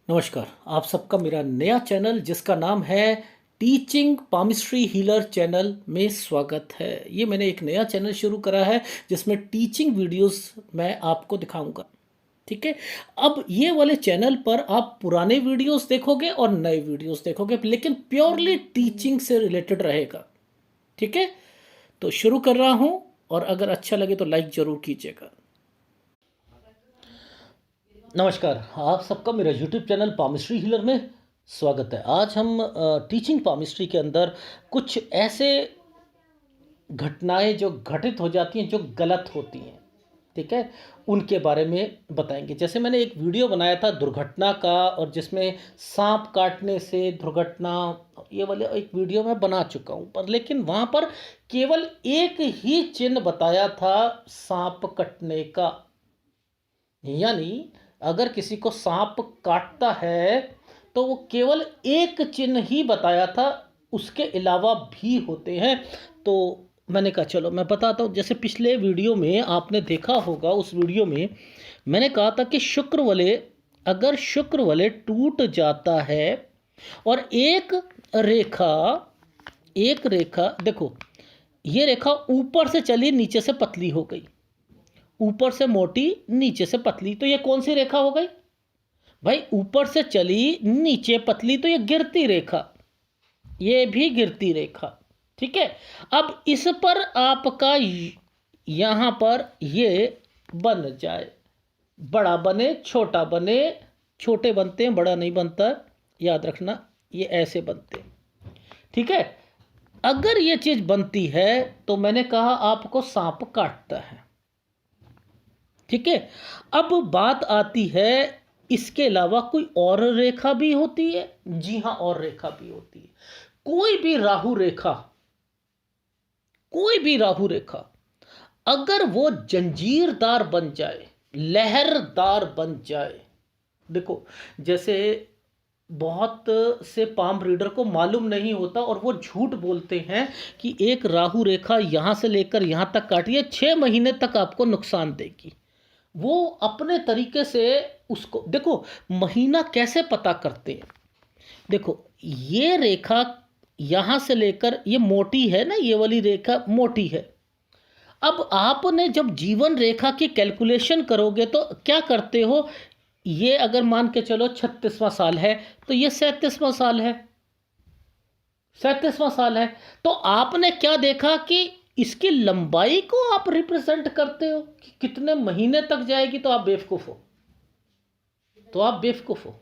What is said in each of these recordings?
नमस्कार। आप सबका मेरा नया चैनल जिसका नाम है टीचिंग पामिस्ट्री हीलर चैनल में स्वागत है। ये मैंने एक नया चैनल शुरू करा है जिसमें टीचिंग वीडियोस मैं आपको दिखाऊंगा। ठीक है। अब ये वाले चैनल पर आप पुराने वीडियोस देखोगे और नए वीडियोस देखोगे, लेकिन प्योरली टीचिंग से रिलेटेड रहेगा। ठीक है। तो शुरू कर रहा हूँ और अगर अच्छा लगे तो लाइक ज़रूर कीजिएगा। नमस्कार। आप सबका मेरा यूट्यूब चैनल पामिस्ट्री हीलर में स्वागत है। आज हम टीचिंग पामिस्ट्री के अंदर कुछ ऐसे घटनाएं जो घटित हो जाती हैं जो गलत होती हैं, ठीक है, उनके बारे में बताएंगे। जैसे मैंने एक वीडियो बनाया था दुर्घटना का, और जिसमें सांप काटने से दुर्घटना, ये वाले एक वीडियो मैं बना चुका हूँ, पर लेकिन वहाँ पर केवल एक ही चिन्ह बताया था सांप कटने का। यानी अगर किसी को सांप काटता है तो वो केवल एक चिन्ह ही बताया था, उसके अलावा भी होते हैं। तो मैंने कहा चलो मैं बताता हूँ। जैसे पिछले वीडियो में आपने देखा होगा, उस वीडियो में मैंने कहा था कि शुक्र वलय, अगर शुक्र वलय टूट जाता है और एक रेखा देखो, ये रेखा ऊपर से चली नीचे से पतली हो गई, ऊपर से मोटी नीचे से पतली, तो ये कौन सी रेखा हो गई भाई? ऊपर से चली नीचे पतली, तो ये गिरती रेखा, ये भी गिरती रेखा। ठीक है। अब इस पर आपका यहां पर ये बन जाए, बड़ा बने छोटा बने, छोटे बनते हैं बड़ा नहीं बनता, याद रखना, ये ऐसे बनते हैं। ठीक है। अगर ये चीज बनती है तो मैंने कहा आपको सांप काटता है। ठीक है। अब बात आती है, इसके अलावा कोई और रेखा भी होती है? जी हां, और रेखा भी होती है। कोई भी राहु रेखा अगर वो जंजीरदार बन जाए, लहरदार बन जाए, देखो जैसे बहुत से पाम रीडर को मालूम नहीं होता और वो झूठ बोलते हैं कि एक राहु रेखा यहां से लेकर यहां तक काटी है, 6 महीने तक आपको नुकसान देगी। वो अपने तरीके से उसको देखो, महीना कैसे पता करते हैं। देखो ये रेखा यहां से लेकर, ये मोटी है ना, ये वाली रेखा मोटी है। अब आपने जब जीवन रेखा की कैलकुलेशन करोगे तो क्या करते हो, ये अगर मान के चलो 36वां साल है तो ये 37वां साल है। तो आपने क्या देखा कि इसकी लंबाई को आप रिप्रेजेंट करते हो कि कितने महीने तक जाएगी, तो आप बेवकूफ हो।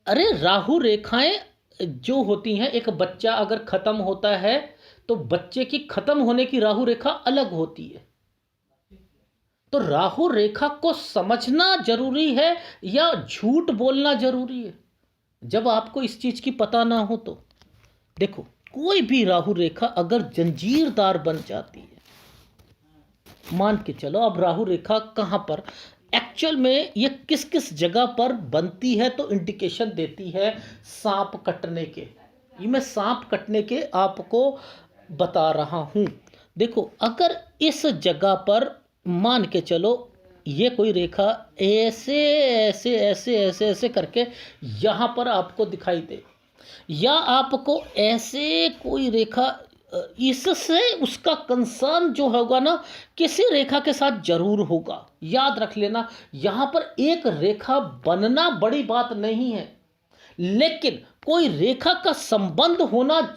अरे राहु रेखाएं जो होती हैं, एक बच्चा अगर खत्म होता है तो बच्चे की खत्म होने की राहु रेखा अलग होती है। तो राहु रेखा को समझना जरूरी है या झूठ बोलना जरूरी है? जब आपको इस चीज की पता ना हो तो देखो, कोई भी राहु रेखा अगर जंजीरदार बन जाती है, मान के चलो, अब राहु रेखा कहां पर एक्चुअल में ये किस किस जगह पर बनती है तो इंडिकेशन देती है सांप कटने के, ये मैं सांप कटने के आपको बता रहा हूं। देखो अगर इस जगह पर मान के चलो ये कोई रेखा ऐसे ऐसे ऐसे ऐसे ऐसे करके यहां पर आपको दिखाई दे, या आपको ऐसे कोई रेखा, इससे उसका कंसर्न जो होगा ना किसी रेखा के साथ जरूर होगा। याद रख लेना, यहां पर एक रेखा बनना बड़ी बात नहीं है, लेकिन कोई रेखा का संबंध होना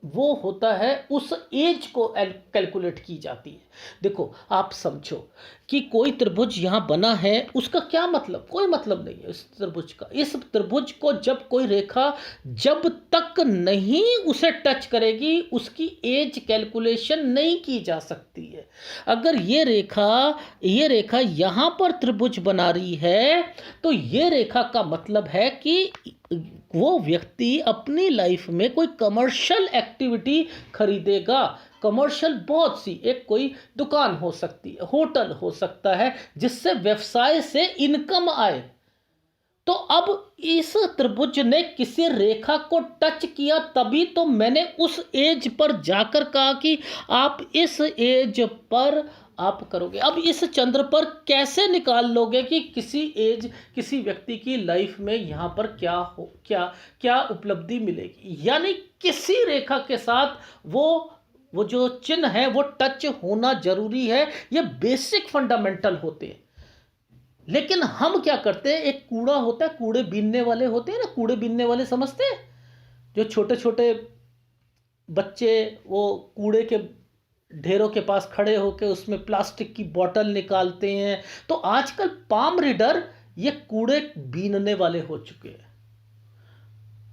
वो होता है, उस एज को कैलकुलेट की जाती है। देखो आप समझो कि कोई त्रिभुज यहां बना है, उसका क्या मतलब? कोई मतलब नहीं है इस त्रिभुज का। इस त्रिभुज को जब कोई रेखा जब तक नहीं उसे टच करेगी, उसकी एज कैलकुलेशन नहीं की जा सकती है। अगर ये रेखा यहां पर त्रिभुज बना रही है तो ये रेखा का मतलब है कि वो व्यक्ति अपनी लाइफ में कोई कमर्शियल एक्टिविटी खरीदेगा। कमर्शियल बहुत सी, एक कोई दुकान हो सकती है, होटल हो सकता है, जिससे व्यवसाय से इनकम आए। तो अब इस त्रिभुज ने किसी रेखा को टच किया, तभी तो मैंने उस एज पर जाकर कहा कि आप इस एज पर आप करोगे। अब इस चंद्र पर कैसे निकाल लोगे कि किसी व्यक्ति की लाइफ में यहाँ पर क्या हो, क्या क्या उपलब्धि मिलेगी, यानी किसी रेखा के साथ वो जो चिन्ह है वो टच होना जरूरी है। ये बेसिक फंडामेंटल होते हैं। लेकिन हम क्या करते हैं, एक कूड़ा होता है, कूड़े बीनने वाले होते हैं ना, कूड़े बीनने वाले समझते हैं, जो छोटे छोटे बच्चे वो कूड़े के ढेरों के पास खड़े होकर उसमें प्लास्टिक की बोतल निकालते हैं। तो आजकल पाम रीडर ये कूड़े बीनने वाले हो चुके हैं।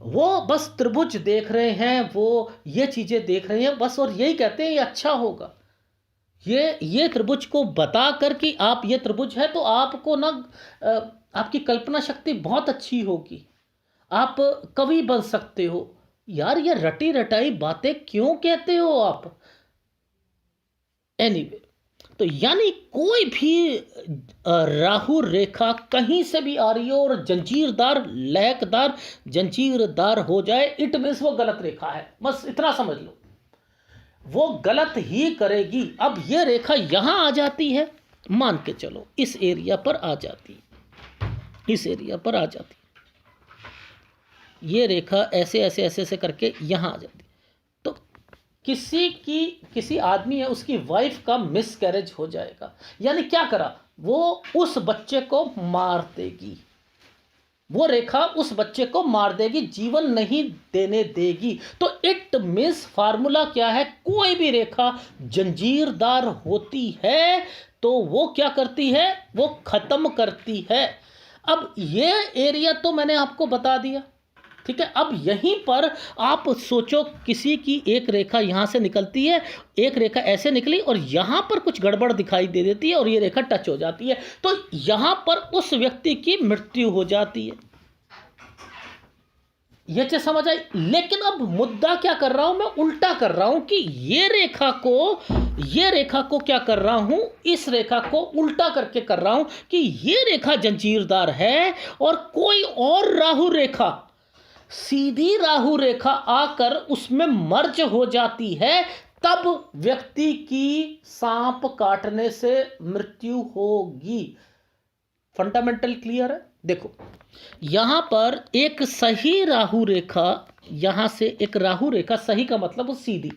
वो बस त्रिभुज देख रहे हैं, वो ये चीजें देख रहे हैं बस, और यही कहते हैं ये अच्छा होगा। ये त्रिभुज को बता कर कि आप ये त्रिभुज है, तो आपको ना आपकी कल्पना शक्ति बहुत अच्छी होगी, आप कवि बन सकते हो। यार ये रटी रटाई बातें क्यों कहते हो आप? एनीवे, तो यानी कोई भी राहु रेखा कहीं से भी आ रही हो और जंजीरदार लहकदार जंजीरदार हो जाए, इट मीन्स वो गलत रेखा है, बस इतना समझ लो, वो गलत ही करेगी। अब ये रेखा यहां आ जाती है, मान के चलो इस एरिया पर आ जाती है, इस एरिया पर आ जाती है, ये रेखा ऐसे ऐसे ऐसे ऐसे करके यहां आ जाती है। तो किसी आदमी है, उसकी वाइफ का मिसकैरेज हो जाएगा, यानी क्या करा, वो उस बच्चे को मार देगी, वो रेखा उस बच्चे को मार देगी, जीवन नहीं देने देगी। तो इट मीन्स फार्मूला क्या है, कोई भी रेखा जंजीरदार होती है तो वो क्या करती है, वो खत्म करती है। अब ये एरिया तो मैंने आपको बता दिया, ठीक है। अब यहीं पर आप सोचो, किसी की एक रेखा यहां से निकलती है, एक रेखा ऐसे निकली और यहां पर कुछ गड़बड़ दिखाई दे देती है और ये रेखा टच हो जाती है, तो यहां पर उस व्यक्ति की मृत्यु हो जाती है। ये चीज समझ आई। लेकिन अब मुद्दा क्या कर रहा हूं मैं, उल्टा कर रहा हूं कि ये रेखा को क्या कर रहा हूं, इस रेखा को उल्टा करके कर रहा हूं कि ये रेखा जंजीरदार है और कोई और राहु रेखा, सीधी राहु रेखा आकर उसमें मर्ज हो जाती है, तब व्यक्ति की सांप काटने से मृत्यु होगी। फंडामेंटल क्लियर है? देखो यहां पर एक सही राहु रेखा, यहां से एक राहु रेखा, सही का मतलब वो सीधी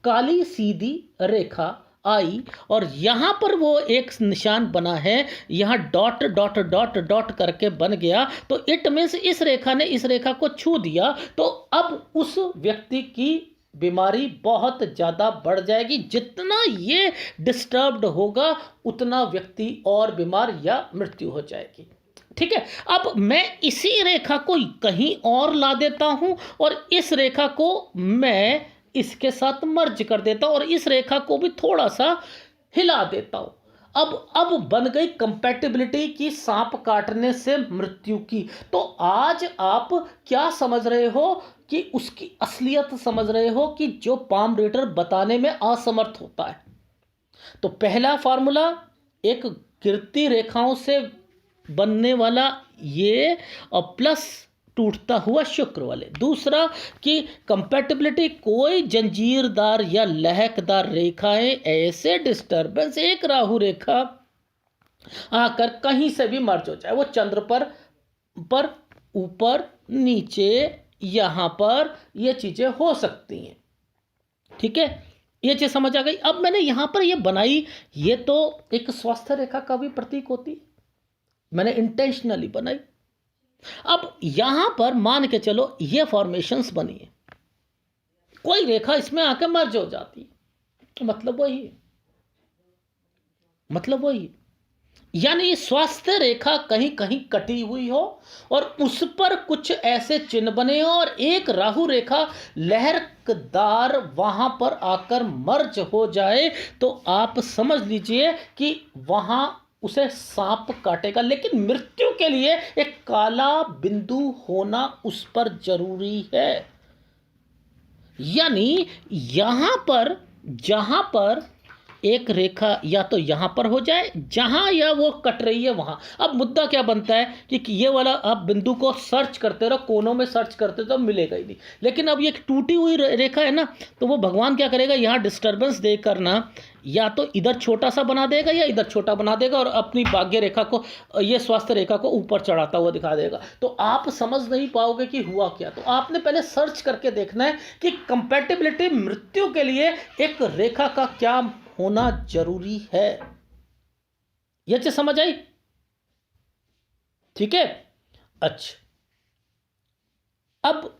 काली सीधी रेखा आई और यहां पर वो एक निशान बना है, यहां डॉट डॉट डॉट डॉट करके बन गया, तो इट मीन्स इस रेखा ने इस रेखा को छू दिया, तो अब उस व्यक्ति की बीमारी बहुत ज़्यादा बढ़ जाएगी। जितना ये डिस्टर्ब्ड होगा उतना व्यक्ति और बीमार या मृत्यु हो जाएगी, ठीक है। अब मैं इसी रेखा को कहीं और ला देता हूं और इस रेखा को मैं इसके साथ मर्ज कर देता हूं और इस रेखा को भी थोड़ा सा हिला देता हूं। अब बन गई कंपैटिबिलिटी की सांप काटने से मृत्यु की। तो आज आप क्या समझ रहे हो कि उसकी असलियत समझ रहे हो कि जो पाम रीडर बताने में असमर्थ होता है। तो पहला फार्मूला एक गिरती रेखाओं से बनने वाला ये और प्लस टूटता हुआ शुक्र वाले। दूसरा कि कंपैटिबिलिटी, कोई जंजीरदार या लहकदार रेखाएं, ऐसे डिस्टर्बेंस, एक राहु रेखा आकर कहीं से भी मर्ज हो जाए, वो चंद्र पर ऊपर नीचे यहां पर ये चीजें हो सकती हैं, ठीक है। ये चीज समझ आ गई। अब मैंने यहां पर ये बनाई, ये तो एक स्वास्थ्य रेखा का भी प्रतीक होती है, मैंने इंटेंशनली बनाई। अब यहां पर मान के चलो ये फॉर्मेशंस बनी है, कोई रेखा इसमें आकर मर्ज हो जाती है, मतलब वही यानी स्वास्थ्य रेखा कहीं कहीं कटी हुई हो और उस पर कुछ ऐसे चिन्ह बने हो और एक राहु रेखा लहरदार वहां पर आकर मर्ज हो जाए, तो आप समझ लीजिए कि वहां उसे सांप काटेगा। लेकिन मृत्यु के लिए एक काला बिंदु होना उस पर जरूरी है। यानी यहां पर जहां पर एक रेखा या तो यहां पर हो जाए, जहां या वो कट रही है वहां। अब मुद्दा क्या बनता है कि ये वाला आप बिंदु को सर्च करते रहो, कोनों में सर्च करते तो मिलेगा ही नहीं। लेकिन अब ये टूटी हुई रेखा है ना, तो वो भगवान क्या करेगा, यहां डिस्टर्बेंस देकर ना या तो इधर छोटा सा बना देगा या इधर छोटा बना देगा और अपनी भाग्य रेखा को, ये स्वास्थ्य रेखा को ऊपर चढ़ाता हुआ दिखा देगा। तो आप समझ नहीं पाओगे कि हुआ क्या। तो आपने पहले सर्च करके देखना है कि कंपैटिबिलिटी मृत्यु के लिए एक रेखा का क्या होना जरूरी है। यह चीज समझ आई? ठीक है। अच्छा, अब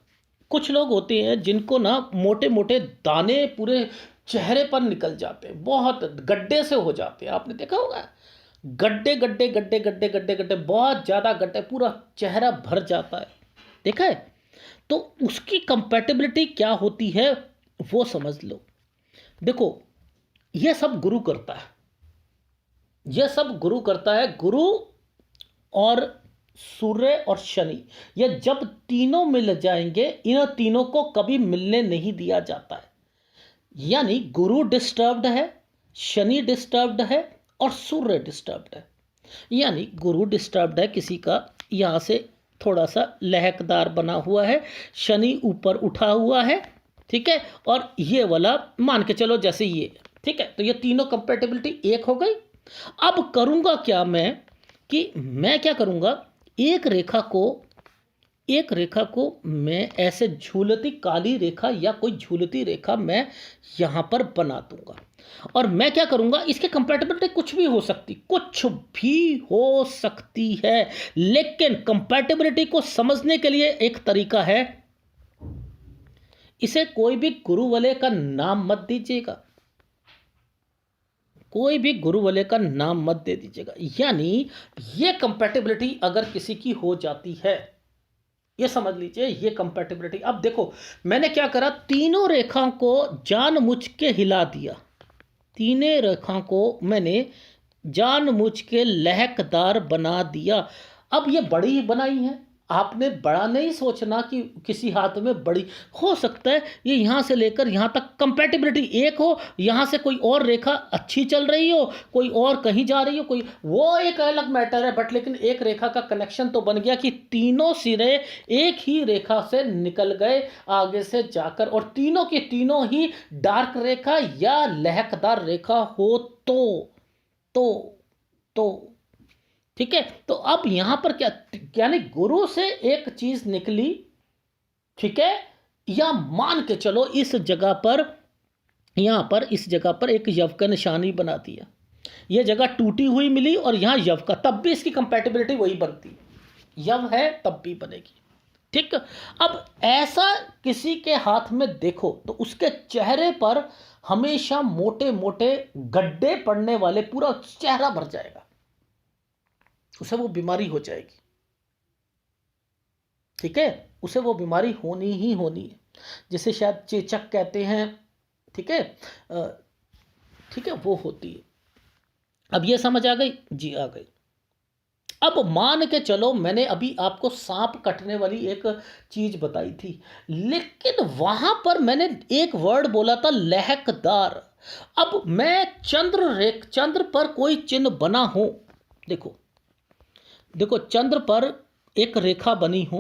कुछ लोग होते हैं जिनको ना मोटे मोटे दाने पूरे चेहरे पर निकल जाते हैं, बहुत गड्ढे से हो जाते हैं। आपने देखा होगा, गड्ढे गड्ढे गड्ढे गड्ढे गड्ढे गड्ढे, बहुत ज़्यादा गड्ढे, पूरा चेहरा भर जाता है। देखा है? तो उसकी कंपैटिबिलिटी क्या होती है वो समझ लो। देखो, ये सब गुरु करता है, ये सब गुरु करता है। गुरु और सूर्य और शनि, ये जब तीनों मिल जाएंगे, इन तीनों को कभी मिलने नहीं दिया जाता है। यानी गुरु डिस्टर्ब्ड है, शनि डिस्टर्ब्ड है और सूर्य डिस्टर्ब्ड है। यानी गुरु डिस्टर्ब्ड है, किसी का यहाँ से थोड़ा सा लहकदार बना हुआ है, शनि ऊपर उठा हुआ है, ठीक है, और ये वाला मान के चलो जैसे ये, ठीक है। तो ये तीनों कंपैटिबिलिटी एक हो गई। अब करूँगा क्या मैं, कि मैं क्या करूँगा, एक रेखा को मैं ऐसे झूलती काली रेखा या कोई झूलती रेखा मैं यहाँ पर बना दूंगा। और मैं क्या करूँगा, इसके कंपैटिबिलिटी कुछ भी हो सकती, कुछ भी हो सकती है, लेकिन कंपैटिबिलिटी को समझने के लिए एक तरीका है। इसे कोई भी गुरु वाले का नाम मत दीजिएगा, कोई भी गुरु वाले का नाम मत दे दीजिएगा। यानी ये कंपैटिबिलिटी अगर किसी की हो जाती है, ये समझ लीजिए ये कंपैटिबिलिटी। अब देखो, मैंने क्या करा, तीनों रेखाओं को जानबूझ के हिला दिया, तीनों रेखाओं को मैंने जानबूझ के लहकदार बना दिया। अब ये बड़ी बनाई है, आपने बड़ा नहीं सोचना कि किसी हाथ में बड़ी हो सकता है, ये यहाँ से लेकर यहाँ तक कंपैटिबिलिटी एक हो, यहाँ से कोई और रेखा अच्छी चल रही हो, कोई और कहीं जा रही हो, कोई, वो एक अलग मैटर है। बट लेकिन एक रेखा का कनेक्शन तो बन गया कि तीनों सिरे एक ही रेखा से निकल गए आगे से जाकर, और तीनों की तीनों ही डार्क रेखा या लहकदार रेखा हो तो तो ठीक है। तो अब यहां पर क्या, यानी गुरु से एक चीज निकली, ठीक है, या मान के चलो इस जगह पर, यहां पर इस जगह पर एक यव का निशानी बना दिया, यह जगह टूटी हुई मिली और यहां यव का, तब भी इसकी कंपैटिबिलिटी वही बनती है, यव है तब भी बनेगी। ठीक। अब ऐसा किसी के हाथ में देखो तो उसके चेहरे पर हमेशा मोटे मोटे गड्ढे पड़ने वाले, पूरा चेहरा भर जाएगा, उसे वो बीमारी हो जाएगी। ठीक है, उसे वो बीमारी होनी ही होनी है, जिसे शायद चेचक कहते हैं। ठीक है, ठीक है, वो होती है। अब ये समझ आ गई जी? आ गई। अब मान के चलो मैंने अभी आपको सांप कटने वाली एक चीज बताई थी, लेकिन वहां पर मैंने एक वर्ड बोला था लहकदार। अब मैं चंद्र पर कोई चिन्ह बना हो, देखो देखो, चंद्र पर एक रेखा बनी हो,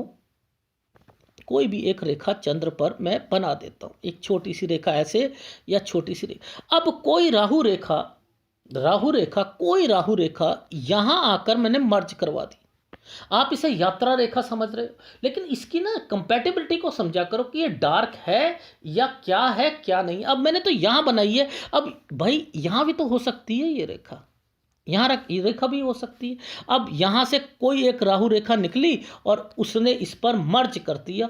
कोई भी एक रेखा चंद्र पर मैं बना देता हूं, एक छोटी सी रेखा ऐसे या छोटी सी रेखा। अब कोई राहु रेखा कोई राहु रेखा यहां आकर मैंने मर्ज करवा दी। आप इसे यात्रा रेखा समझ रहे हो, लेकिन इसकी ना कंपैटिबिलिटी को समझा करो कि ये डार्क है या क्या है क्या नहीं। अब मैंने तो यहां बनाई है, अब भाई यहां भी तो हो सकती है ये रेखा, यहाँ ये रेखा भी हो सकती है। अब यहाँ से कोई एक राहु रेखा निकली और उसने इस पर मर्ज कर दिया,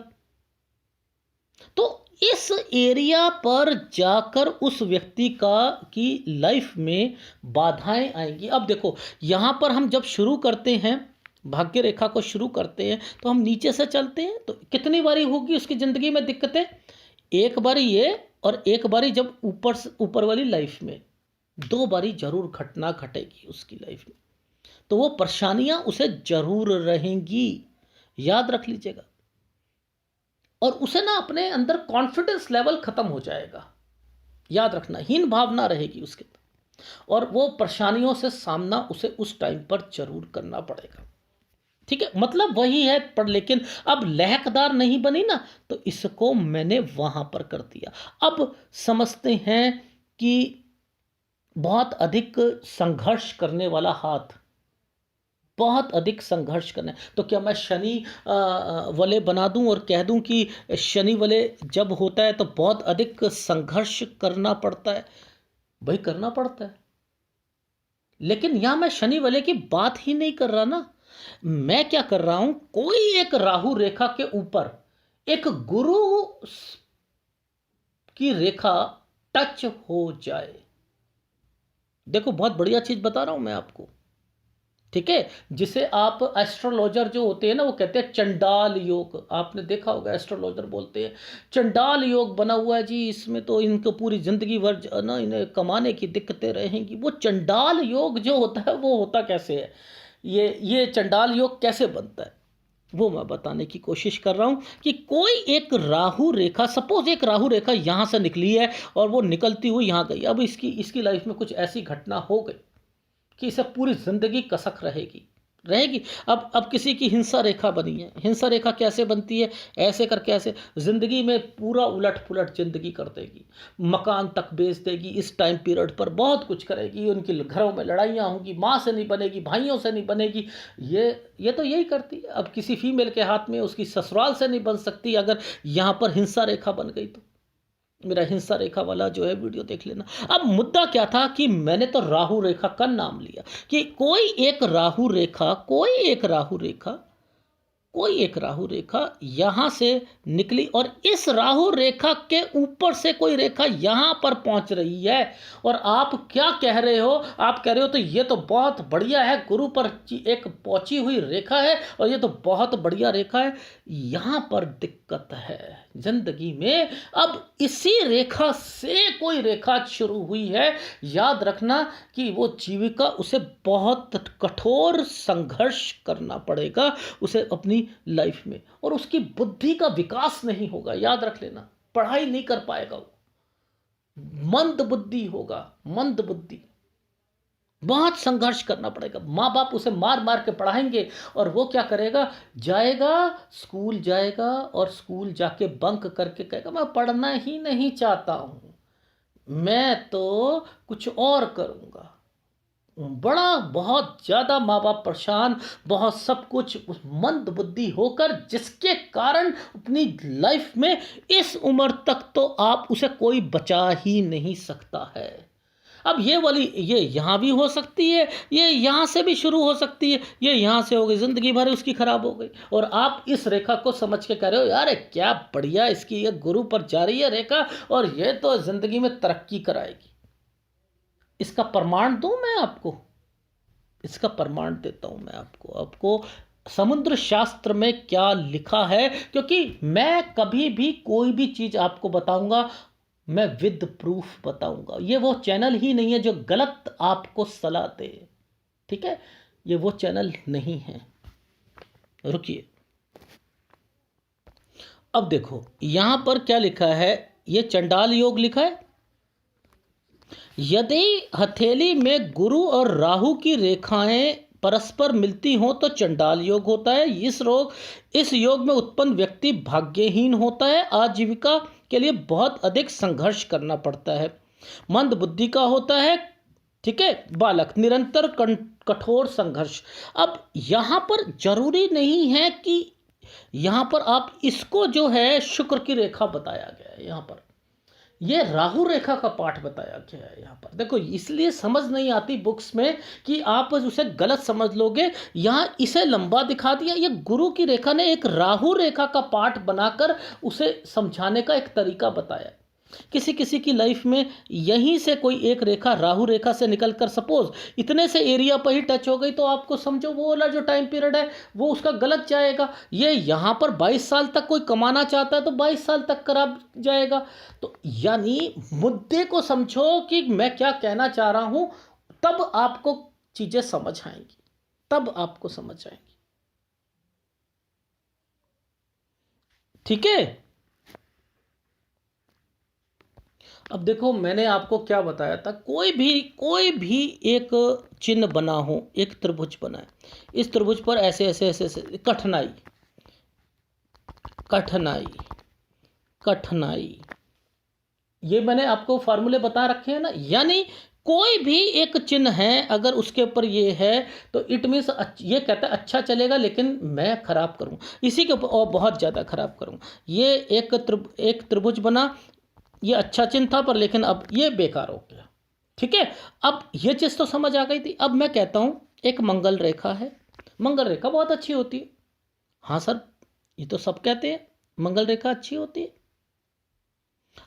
तो इस एरिया पर जाकर उस व्यक्ति की लाइफ में बाधाएं आएंगी। अब देखो, यहाँ पर हम जब शुरू करते हैं, भाग्य रेखा को शुरू करते हैं, तो हम नीचे से चलते हैं, तो कितनी बारी होगी उसकी ज़िंदगी में दिक्कतें? एक बारी ये, और एक बारी जब ऊपर वाली लाइफ में, 2 बारी जरूर घटना घटेगी उसकी लाइफ में, तो वो परेशानियां उसे जरूर रहेंगी, याद रख लीजिएगा। और उसे ना अपने अंदर कॉन्फिडेंस लेवल खत्म हो जाएगा, याद रखना, हीन भावना रहेगी उसके अंदर, और वो परेशानियों से सामना उसे उस टाइम पर जरूर करना पड़ेगा। ठीक है, मतलब वही है, पर लेकिन अब लहकदार नहीं बनी ना, तो इसको मैंने वहां पर कर दिया। अब समझते हैं कि बहुत अधिक संघर्ष करने वाला हाथ, बहुत अधिक संघर्ष करना है। तो क्या मैं शनि वलय बना दूं और कह दूं कि शनि वलय जब होता है तो बहुत अधिक संघर्ष करना पड़ता है? भाई करना पड़ता है, लेकिन यहां मैं शनि वलय की बात ही नहीं कर रहा ना। मैं क्या कर रहा हूं, कोई एक राहु रेखा के ऊपर एक गुरु की रेखा टच हो जाए। देखो बहुत बढ़िया चीज बता रहा हूं मैं आपको, ठीक है। जिसे आप एस्ट्रोलॉजर जो होते हैं ना, वो कहते हैं चंडाल योग। आपने देखा होगा एस्ट्रोलॉजर बोलते हैं चंडाल योग बना हुआ है जी, इसमें तो इनको पूरी जिंदगी भर ना इन्हें कमाने की दिक्कतें रहेंगी। वो चंडाल योग जो होता है वो होता कैसे है, ये चंडाल योग कैसे बनता है, वो मैं बताने की कोशिश कर रहा हूं। कि कोई एक राहु रेखा, सपोज एक राहु रेखा यहां से निकली है और वो निकलती हुई यहां गई। अब इसकी इसकी लाइफ में कुछ ऐसी घटना हो गई कि इसे पूरी जिंदगी कसक रहेगी रहेगी। अब किसी की हिंसा रेखा बनी है। हिंसा रेखा कैसे बनती है, ऐसे करके ऐसे जिंदगी में पूरा उलट पुलट जिंदगी कर देगी, मकान तक बेच देगी, इस टाइम पीरियड पर बहुत कुछ करेगी, उनकी घरों में लड़ाइयाँ होंगी, माँ से नहीं बनेगी, भाइयों से नहीं बनेगी। ये तो यही करती है। अब किसी फीमेल के हाथ में उसकी ससुराल से नहीं बन सकती अगर यहाँ पर हिंसा रेखा बन गई तो। मेरा हिंसा रेखा वाला जो है वीडियो देख लेना। अब मुद्दा क्या था कि मैंने तो राहु रेखा का नाम लिया कि कोई एक राहु रेखा, कोई एक राहु रेखा यहां से निकली और इस राहु रेखा के ऊपर से कोई रेखा यहां पर पहुंच रही है। और आप क्या कह रहे हो, आप कह रहे हो तो ये तो बहुत बढ़िया है, गुरु पर एक पहुंची हुई रेखा है और ये तो बहुत बढ़िया रेखा है। यहां पर दिक्कत है जिंदगी में। अब इसी रेखा से कोई रेखा शुरू हुई है, याद रखना कि वो जीविका, उसे बहुत कठोर संघर्ष करना पड़ेगा उसे अपनी लाइफ में, और उसकी बुद्धि का विकास नहीं होगा। याद रख लेना, पढ़ाई नहीं कर पाएगा वो, मंद बुद्धि होगा, मंद बुद्धि। बहुत संघर्ष करना पड़ेगा। माँ बाप उसे मार मार के पढ़ाएंगे और वो क्या करेगा, जाएगा स्कूल, जाएगा और स्कूल जाके बंक करके कहेगा मैं पढ़ना ही नहीं चाहता हूँ, मैं तो कुछ और करूँगा। बड़ा बहुत ज़्यादा माँ बाप परेशान, बहुत सब कुछ, उस मंद बुद्धि होकर, जिसके कारण अपनी लाइफ में इस उम्र तक तो आप उसे कोई बचा ही नहीं सकता है। अब ये वाली, ये यहाँ भी हो सकती है, ये यहाँ से भी शुरू हो सकती है, ये यहाँ से हो गई, ज़िंदगी भर उसकी ख़राब हो गई। और आप इस रेखा को समझ के कह रहे हो यार क्या बढ़िया इसकी ये गुरु पर जा रही है रेखा और ये तो ज़िंदगी में तरक्की कराएगी। इसका प्रमाण दूं मैं आपको, इसका प्रमाण देता हूं मैं आपको समुद्र शास्त्र में क्या लिखा है। क्योंकि मैं कभी भी कोई भी चीज़ आपको बताऊंगा, मैं विद प्रूफ बताऊंगा। ये वो चैनल ही नहीं है जो गलत आपको सलाह दे, ठीक है, ये वो चैनल नहीं है। रुकिए, अब देखो यहां पर क्या लिखा है, ये चंडाल योग लिखा है। यदि हथेली में गुरु और राहु की रेखाएं परस्पर मिलती हों तो चंडाल योग होता है। इस योग में उत्पन्न व्यक्ति भाग्यहीन होता है, आजीविका के लिए बहुत अधिक संघर्ष करना पड़ता है, मंद बुद्धि का होता है, ठीक है, बालक, निरंतर कठोर संघर्ष। अब यहाँ पर जरूरी नहीं है कि यहाँ पर आप इसको जो है शुक्र की रेखा बताया गया है, यहाँ पर ये राहु रेखा का पाठ बताया गया है। यहाँ पर देखो, इसलिए समझ नहीं आती बुक्स में कि आप उसे गलत समझ लोगे। यहाँ इसे लंबा दिखा दिया, ये गुरु की रेखा ने एक राहु रेखा का पाठ बनाकर उसे समझाने का एक तरीका बताया। किसी किसी की लाइफ में यहीं से कोई एक रेखा राहु रेखा से निकलकर सपोज इतने से एरिया पर ही टच हो गई तो आपको समझो वो वाला जो टाइम पीरियड है वो उसका गलत जाएगा। ये यहाँ पर 22 साल तक कोई कमाना चाहता है तो 22 साल तक खराब जाएगा। तो यानी मुद्दे को समझो कि मैं क्या कहना चाह रहा हूँ, तब आपको चीज़ें समझ आएंगी, तब आपको समझ आएंगी, ठीक है। अब देखो मैंने आपको क्या बताया था, कोई भी एक चिन्ह बना हो, एक त्रिभुज बना है, इस त्रिभुज पर ऐसे ऐसे ऐसे ऐसे कठिनाई कठिनाई कठिनाई, ये मैंने आपको फार्मूले बता रखे हैं ना। यानी कोई भी एक चिन्ह है अगर उसके ऊपर ये है तो इट मीन्स ये कहता है अच्छा चलेगा लेकिन मैं खराब करूँ, इसी के ऊपर और बहुत ज़्यादा खराब करूँ। ये एक त्रिभुज बना, ये अच्छा चिन्ह था पर लेकिन अब ये बेकार हो गया। ठीक है, अब ये चीज़ तो समझ आ गई थी। अब मैं कहता हूँ एक मंगल रेखा है, मंगल रेखा बहुत अच्छी होती है। हाँ सर, ये तो सब कहते हैं मंगल रेखा अच्छी होती है।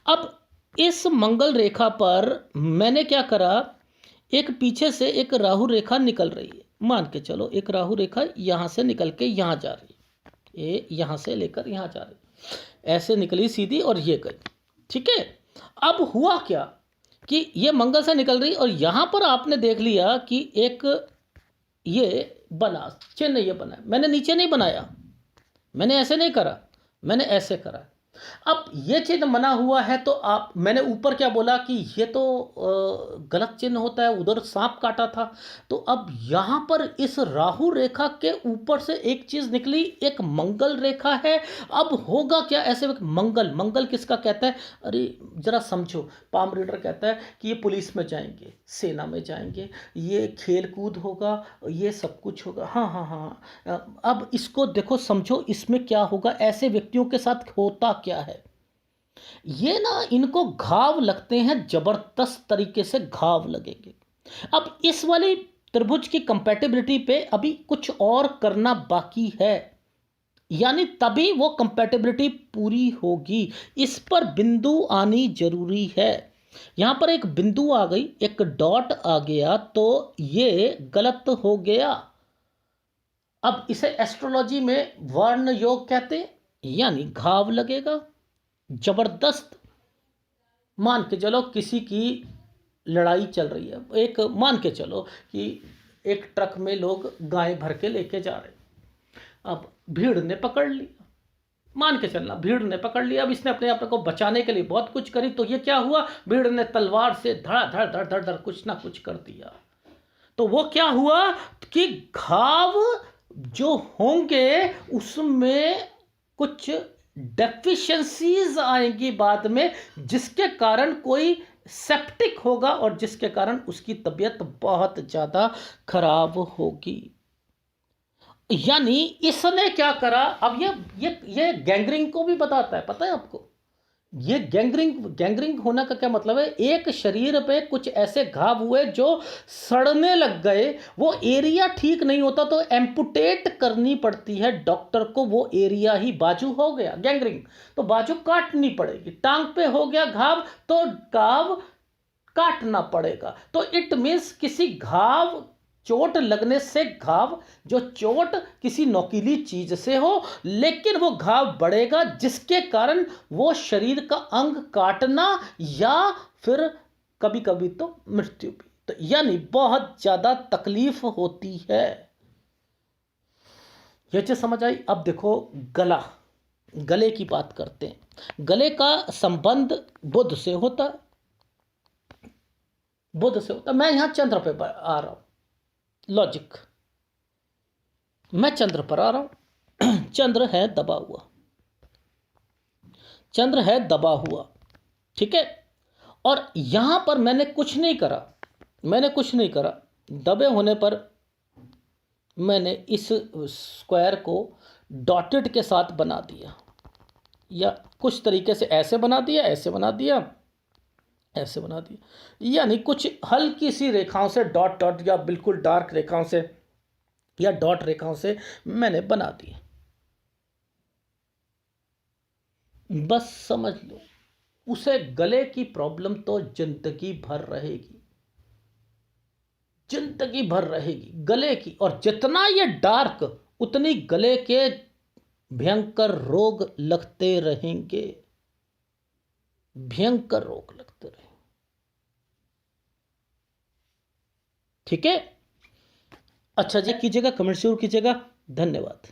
अब इस मंगल रेखा पर मैंने क्या करा, एक पीछे से एक राहु रेखा निकल रही है, मान के चलो एक राहु रेखा यहाँ से निकल के यहाँ जा रही है, ये यहाँ से लेकर यहाँ जा रही है, ऐसे निकली सीधी और ये गई। ठीक है, अब हुआ क्या कि ये मंगल से निकल रही और यहाँ पर आपने देख लिया कि एक ये बना चिन्ह, ये बना, मैंने नीचे नहीं बनाया, मैंने ऐसे नहीं करा, मैंने ऐसे करा। अब ये चिन्ह बना हुआ है तो आप, मैंने ऊपर क्या बोला कि ये तो गलत चिन्ह होता है, उधर सांप काटा था। तो अब यहाँ पर इस राहु रेखा के ऊपर से एक चीज़ निकली, एक मंगल रेखा है। अब होगा क्या ऐसे वक्त, मंगल, मंगल किसका कहता है, अरे जरा समझो, पाम रीडर कहता है कि ये पुलिस में जाएंगे, सेना में जाएंगे, ये खेल कूद होगा, ये सब कुछ होगा। हाँ हाँ हाँ, अब इसको देखो समझो, इसमें क्या होगा, ऐसे व्यक्तियों के साथ होता क्या है, ये ना इनको घाव लगते हैं, जबरदस्त तरीके से घाव लगेंगे। अब इस वाली त्रिभुज की कंपैटिबिलिटी पे अभी कुछ और करना बाकी है, यानी तभी वो कंपैटिबिलिटी पूरी होगी, इस पर बिंदु आनी जरूरी है। यहां पर एक बिंदु आ गई, एक डॉट आ गया तो ये गलत हो गया। अब इसे एस्ट्रोलॉजी में वर्ण योग कहते हैं, यानी घाव लगेगा जबरदस्त। मान के चलो किसी की लड़ाई चल रही है, एक मान के चलो कि एक ट्रक में लोग गाय भर के लेके जा रहे, अब भीड़ ने पकड़ लिया, मान के चलना भीड़ ने पकड़ लिया। अब इसने अपने आप को बचाने के लिए बहुत कुछ करी, तो ये क्या हुआ, भीड़ ने तलवार से धड़ धड़ धड़ धड़ धड़ कुछ ना कुछ कर दिया। तो वो क्या हुआ कि घाव जो होंगे उसमें कुछ डेफिशिएंसीज आएंगी बाद में, जिसके कारण कोई सेप्टिक होगा और जिसके कारण उसकी तबीयत बहुत ज़्यादा खराब होगी। यानी इसने क्या करा, अब ये गैंग्रीन को भी बताता है, पता है आपको, ये गैंग्रीन होने का क्या मतलब है, एक शरीर पे कुछ ऐसे घाव हुए जो सड़ने लग गए, वो एरिया ठीक नहीं होता तो एम्पुटेट करनी पड़ती है डॉक्टर को, वो एरिया ही, बाजू हो गया गैंग्रीन तो बाजू काटनी पड़ेगी, टांग पे हो गया घाव तो घाव काटना पड़ेगा। तो इट मीन्स किसी घाव, चोट लगने से घाव, जो चोट किसी नोकीली चीज से हो लेकिन वो घाव बढ़ेगा, जिसके कारण वो शरीर का अंग काटना या फिर कभी कभी तो मृत्यु भी, तो यानी बहुत ज्यादा तकलीफ होती है। यह चीज समझ आई। अब देखो गला, गले की बात करते हैं। गले का संबंध बुध से होता है, बुध से होता है। मैं यहां चंद्र पे आ रहा हूं, लॉजिक, मैं चंद्र पर आ रहा हूं। चंद्र है दबा हुआ, चंद्र है दबा हुआ, ठीक है। और यहां पर मैंने कुछ नहीं करा, मैंने कुछ नहीं करा, दबे होने पर मैंने इस स्क्वायर को डॉटेड के साथ बना दिया, या कुछ तरीके से ऐसे बना दिया, ऐसे बना दिया, ऐसे बना दिया, यानी कुछ हल्की सी रेखाओं से, डॉट डॉट या बिल्कुल डार्क रेखाओं से या डॉट रेखाओं से मैंने बना दिया। बस समझ लो, उसे गले की प्रॉब्लम तो जिंदगी भर रहेगी, जिंदगी भर रहेगी गले की। और जितना ये डार्क, उतनी गले के भयंकर रोग लगते रहेंगे, भयंकर रोग लगते रहेंगे। ठीक है, अच्छा जी कीजिएगा, कमेंट जरूर कीजिएगा, धन्यवाद।